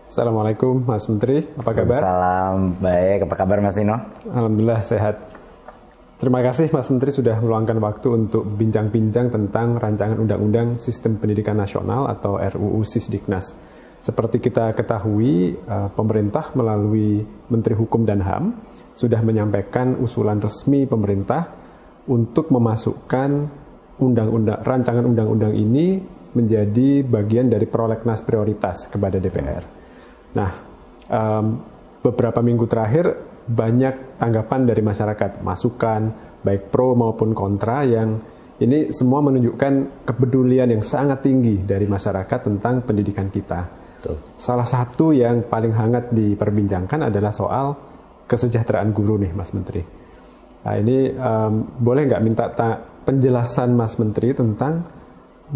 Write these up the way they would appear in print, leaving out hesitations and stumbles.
Assalamualaikum Mas Menteri, apa kabar? Salam, baik. Apa kabar Mas Nino? Alhamdulillah sehat. Terima kasih Mas Menteri sudah meluangkan waktu untuk bincang-bincang tentang rancangan Undang-Undang Sistem Pendidikan Nasional atau RUU Sisdiknas. Seperti kita ketahui, pemerintah melalui Menteri Hukum dan HAM sudah menyampaikan usulan resmi pemerintah untuk memasukkan rancangan undang-undang ini menjadi bagian dari prolegnas prioritas kepada DPR. Nah, beberapa minggu terakhir banyak tanggapan dari masyarakat, masukan baik pro maupun kontra yang ini semua menunjukkan kepedulian yang sangat tinggi dari masyarakat tentang pendidikan kita. Betul. Salah satu yang paling hangat diperbincangkan adalah soal kesejahteraan guru nih, Mas Menteri. Nah, ini boleh nggak minta penjelasan Mas Menteri tentang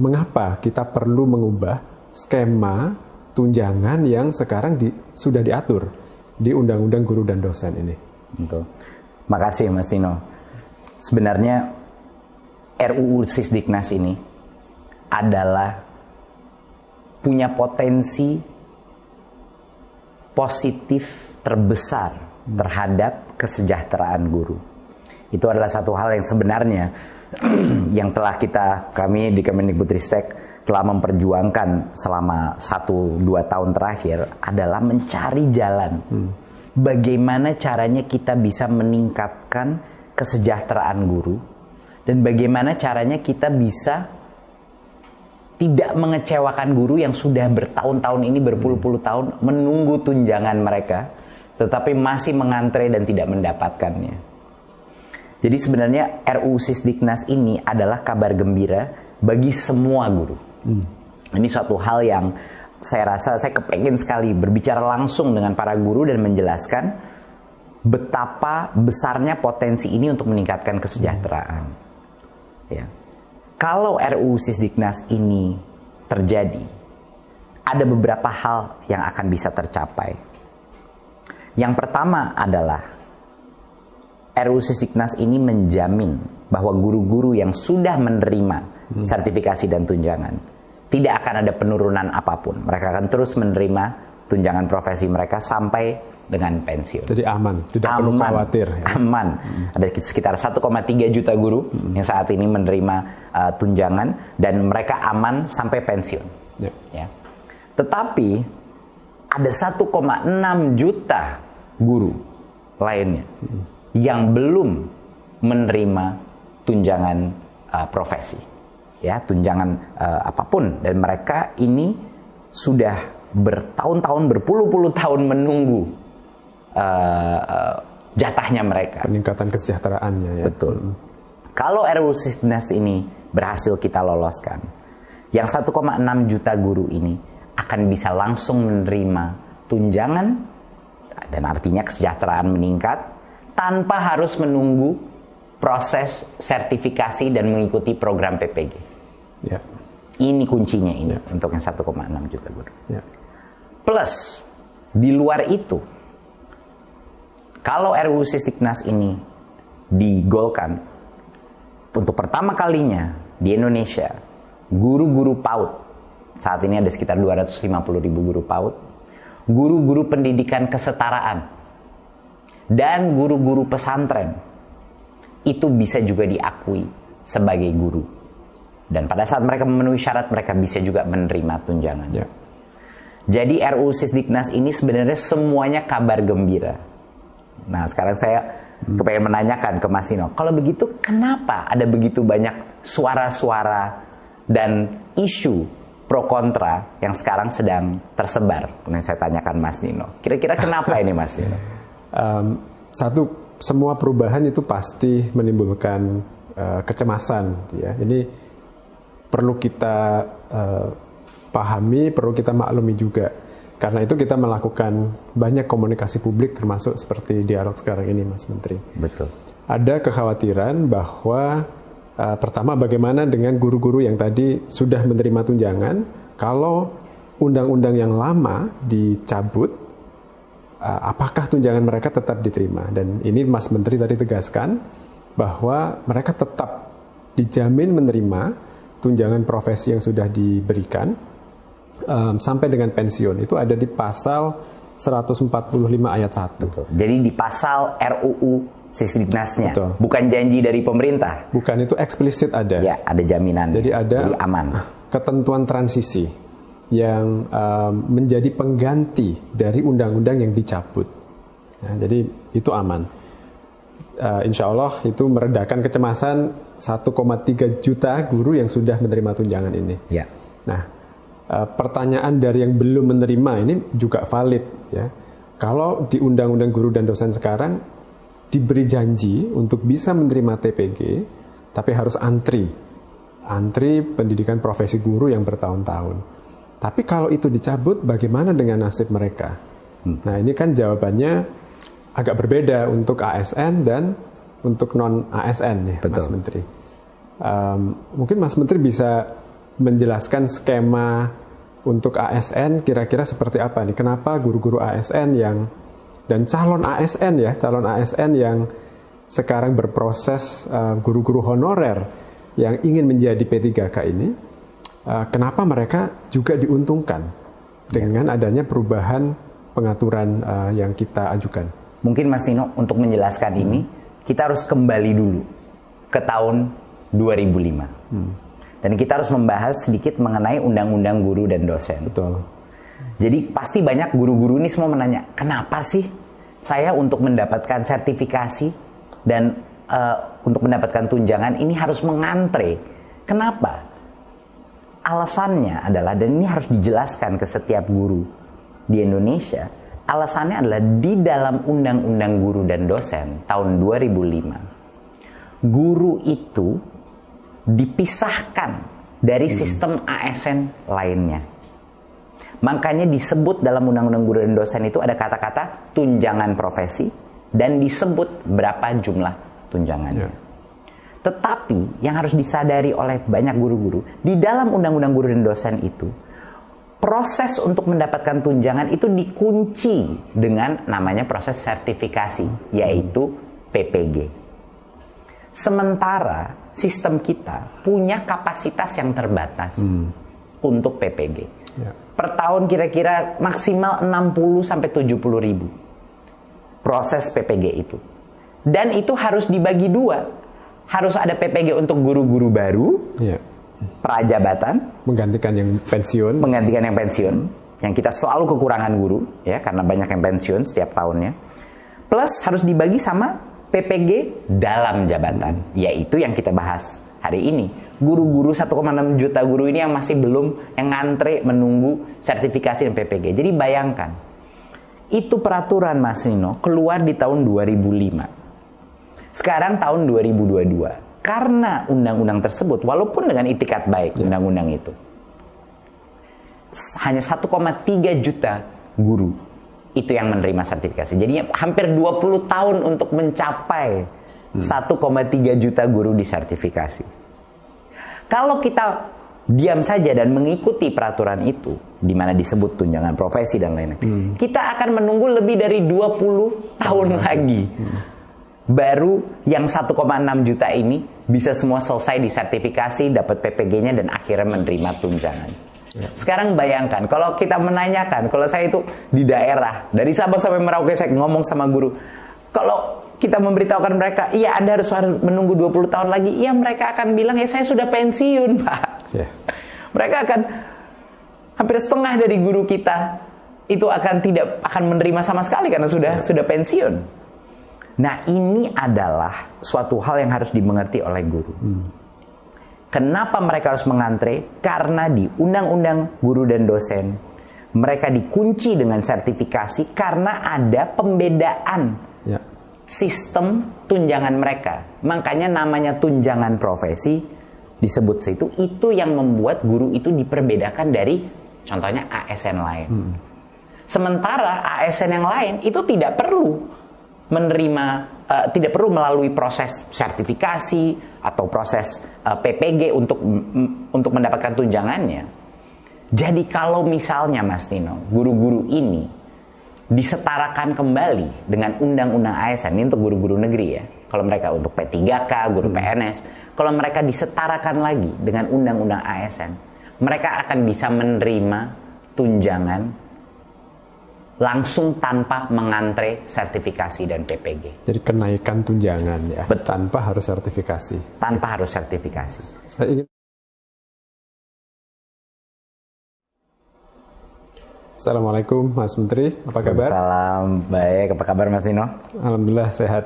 mengapa kita perlu mengubah skema tunjangan yang sekarang sudah diatur di Undang-Undang Guru dan Dosen ini. Betul. Makasih Mas Tino. Sebenarnya RUU Sisdiknas ini adalah punya potensi positif terbesar terhadap kesejahteraan guru. Itu adalah satu hal yang sebenarnya yang telah kami di Kemendikbudristek telah memperjuangkan selama 1-2 tahun terakhir adalah mencari jalan bagaimana caranya kita bisa meningkatkan kesejahteraan guru dan bagaimana caranya kita bisa tidak mengecewakan guru yang sudah bertahun-tahun ini, berpuluh-puluh tahun menunggu tunjangan mereka tetapi masih mengantre dan tidak mendapatkannya. Jadi sebenarnya RUU Sisdiknas ini adalah kabar gembira bagi semua guru. Ini suatu hal yang saya rasa saya kepengen sekali berbicara langsung dengan para guru dan menjelaskan betapa besarnya potensi ini untuk meningkatkan kesejahteraan. Ya. Kalau RUU Sisdiknas ini terjadi, ada beberapa hal yang akan bisa tercapai. Yang pertama adalah RUU Sisdiknas ini menjamin bahwa guru-guru yang sudah menerima sertifikasi dan tunjangan tidak akan ada penurunan apapun. Mereka akan terus menerima tunjangan profesi mereka sampai dengan pensiun. Jadi aman, tidak perlu khawatir. Ya. Aman. Ada sekitar 1,3 juta guru yang saat ini menerima tunjangan dan mereka aman sampai pensiun. Ya. Tetapi ada 1,6 juta guru lainnya yang belum menerima tunjangan profesi. Ya, tunjangan apapun, dan mereka ini sudah bertahun-tahun, berpuluh-puluh tahun menunggu jatahnya mereka. Peningkatan kesejahteraannya ya. Betul. Kalau RUU Sisdiknas ini berhasil kita loloskan, yang 1,6 juta guru ini akan bisa langsung menerima tunjangan dan artinya kesejahteraan meningkat tanpa harus menunggu proses sertifikasi dan mengikuti program PPG. Ya. Ini kuncinya ini untuk yang 1,6 juta guru. Ya. Plus di luar itu, kalau RUU Sisdiknas ini digolkan untuk pertama kalinya di Indonesia, guru-guru PAUD, saat ini ada sekitar 250.000 guru PAUD, guru-guru pendidikan kesetaraan, dan guru-guru pesantren itu bisa juga diakui sebagai guru. Dan pada saat mereka memenuhi syarat, mereka bisa juga menerima tunjangan. Ya. Jadi RUU Sisdiknas ini sebenarnya semuanya kabar gembira. Nah, sekarang saya kepengen menanyakan ke Mas Nino, kalau begitu kenapa ada begitu banyak suara-suara dan isu pro kontra yang sekarang sedang tersebar? Yang saya tanyakan Mas Nino. Kira-kira kenapa ini Mas Nino? Semua perubahan itu pasti menimbulkan kecemasan. Ya. Ini perlu kita pahami, perlu kita maklumi juga. Karena itu kita melakukan banyak komunikasi publik termasuk seperti dialog sekarang ini, Mas Menteri. Betul. Ada kekhawatiran bahwa pertama bagaimana dengan guru-guru yang tadi sudah menerima tunjangan, kalau undang-undang yang lama dicabut, apakah tunjangan mereka tetap diterima? Dan ini Mas Menteri tadi tegaskan bahwa mereka tetap dijamin menerima tunjangan profesi yang sudah diberikan sampai dengan pensiun itu ada di pasal 145 ayat 1. Betul. Jadi di pasal RUU Sisdiknasnya, betul, bukan janji dari pemerintah. Bukan, itu eksplisit ada. Ya, ada jaminan. Jadi ada aman. Ketentuan transisi yang menjadi pengganti dari undang-undang yang dicabut. Ya, jadi itu aman. Insya Allah itu meredakan kecemasan 1,3 juta guru yang sudah menerima tunjangan ini. Ya. Nah, pertanyaan dari yang belum menerima ini juga valid. Ya. Kalau di Undang-Undang Guru dan Dosen sekarang diberi janji untuk bisa menerima TPG, tapi harus antri pendidikan profesi guru yang bertahun-tahun. Tapi kalau itu dicabut, bagaimana dengan nasib mereka? Nah, ini kan jawabannya agak berbeda untuk ASN dan untuk non-ASN ya, betul, Mas Menteri. Mungkin Mas Menteri bisa menjelaskan skema untuk ASN kira-kira seperti apa nih? Kenapa guru-guru ASN dan calon ASN yang sekarang berproses guru-guru honorer yang ingin menjadi P3K ini, kenapa mereka juga diuntungkan dengan adanya perubahan pengaturan yang kita ajukan? Mungkin Mas Nino, untuk menjelaskan ini, kita harus kembali dulu ke tahun 2005. Dan kita harus membahas sedikit mengenai Undang-Undang Guru dan Dosen. Betul. Jadi pasti banyak guru-guru ini semua menanya, kenapa sih saya untuk mendapatkan sertifikasi dan untuk mendapatkan tunjangan ini harus mengantre? Kenapa? Alasannya adalah, dan ini harus dijelaskan ke setiap guru di Indonesia, alasannya adalah di dalam Undang-Undang Guru dan Dosen tahun 2005, guru itu dipisahkan dari sistem ASN lainnya. Makanya disebut dalam Undang-Undang Guru dan Dosen itu ada kata-kata tunjangan profesi dan disebut berapa jumlah tunjangannya. Tetapi yang harus disadari oleh banyak guru-guru, di dalam Undang-Undang Guru dan Dosen itu, proses untuk mendapatkan tunjangan itu dikunci dengan namanya proses sertifikasi, yaitu PPG. Sementara sistem kita punya kapasitas yang terbatas untuk PPG. Ya. Per tahun kira-kira maksimal 60 sampai 70 ribu proses PPG itu. Dan itu harus dibagi dua. Harus ada PPG untuk guru-guru baru, ya, prajabatan, menggantikan yang pensiun, yang kita selalu kekurangan guru, ya, karena banyak yang pensiun setiap tahunnya. Plus harus dibagi sama PPG dalam jabatan, yaitu yang kita bahas hari ini. Guru-guru 1,6 juta guru ini yang masih belum, yang ngantre menunggu sertifikasi dan PPG. Jadi bayangkan, itu peraturan Mas Nino keluar di tahun 2005. Sekarang tahun 2022. Karena undang-undang tersebut, walaupun dengan itikat baik undang-undang itu, hanya 1,3 juta guru itu yang menerima sertifikasi. Jadi hampir 20 tahun untuk mencapai 1,3 juta guru disertifikasi. Kalau kita diam saja dan mengikuti peraturan itu, di mana disebut tunjangan profesi dan lain-lain, kita akan menunggu lebih dari 20 tahun lagi. Baru yang 1,6 juta ini bisa semua selesai disertifikasi, dapat PPG-nya dan akhirnya menerima tunjangan. Sekarang bayangkan, kalau kita menanyakan, kalau saya itu di daerah, dari Sabang sampai Merauke saya ngomong sama guru, kalau kita memberitahukan mereka, iya Anda harus menunggu 20 tahun lagi, iya mereka akan bilang, ya saya sudah pensiun Pak. Mereka akan, hampir setengah dari guru kita, itu tidak akan menerima sama sekali karena sudah pensiun. Nah, ini adalah suatu hal yang harus dimengerti oleh guru. Kenapa mereka harus mengantre? Karena di Undang-Undang Guru dan Dosen, mereka dikunci dengan sertifikasi karena ada pembedaan sistem tunjangan mereka. Makanya namanya tunjangan profesi disebut situ. Itu yang membuat guru itu diperbedakan dari contohnya ASN lain. Sementara ASN yang lain itu tidak perlu menerima, tidak perlu melalui proses sertifikasi atau proses PPG untuk mendapatkan tunjangannya. Jadi kalau misalnya Mas Nino, guru-guru ini disetarakan kembali dengan undang-undang ASN, ini untuk guru-guru negeri ya. Kalau mereka untuk P3K, guru PNS, kalau mereka disetarakan lagi dengan undang-undang ASN, mereka akan bisa menerima tunjangan langsung tanpa mengantre sertifikasi dan PPG. Jadi kenaikan tunjangan ya, Betul. tanpa harus sertifikasi. Tanpa harus sertifikasi. Saya ingin. Assalamualaikum Mas Menteri, apa kabar? Salam baik, apa kabar Mas Nino? Alhamdulillah sehat.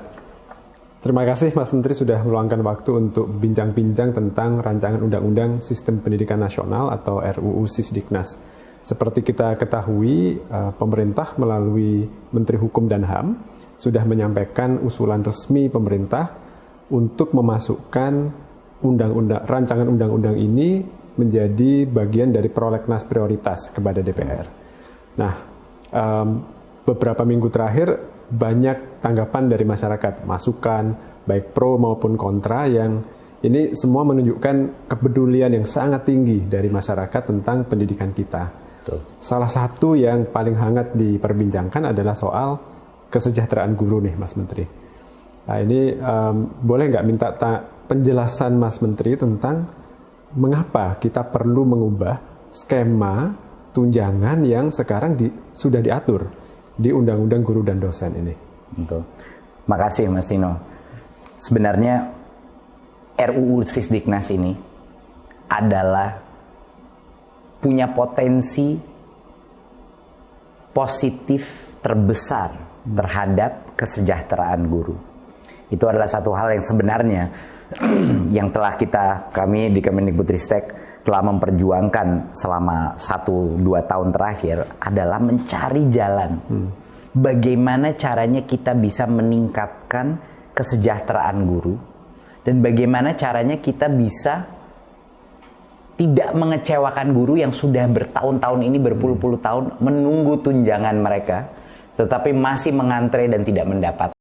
Terima kasih Mas Menteri sudah meluangkan waktu untuk bincang-bincang tentang rancangan Undang-Undang Sistem Pendidikan Nasional atau RUU Sisdiknas. Seperti kita ketahui, pemerintah melalui Menteri Hukum dan HAM sudah menyampaikan usulan resmi pemerintah untuk memasukkan rancangan undang-undang ini menjadi bagian dari prolegnas prioritas kepada DPR. Nah, beberapa minggu terakhir banyak tanggapan dari masyarakat, masukan baik pro maupun kontra, yang ini semua menunjukkan kepedulian yang sangat tinggi dari masyarakat tentang pendidikan kita. Salah satu yang paling hangat diperbincangkan adalah soal kesejahteraan guru nih Mas Menteri. Nah ini boleh nggak minta penjelasan Mas Menteri tentang mengapa kita perlu mengubah skema tunjangan yang sekarang sudah diatur di Undang-Undang Guru dan Dosen ini. Betul. Makasih Mas Tino. Sebenarnya RUU Sisdiknas ini adalah punya potensi positif terbesar terhadap kesejahteraan guru. Itu adalah satu hal yang sebenarnya yang telah kami di Kemendikbudristek telah memperjuangkan selama 1-2 tahun terakhir adalah mencari jalan. Bagaimana caranya kita bisa meningkatkan kesejahteraan guru dan bagaimana caranya kita bisa tidak mengecewakan guru yang sudah bertahun-tahun ini, berpuluh-puluh tahun menunggu tunjangan mereka, tetapi masih mengantre dan tidak mendapat.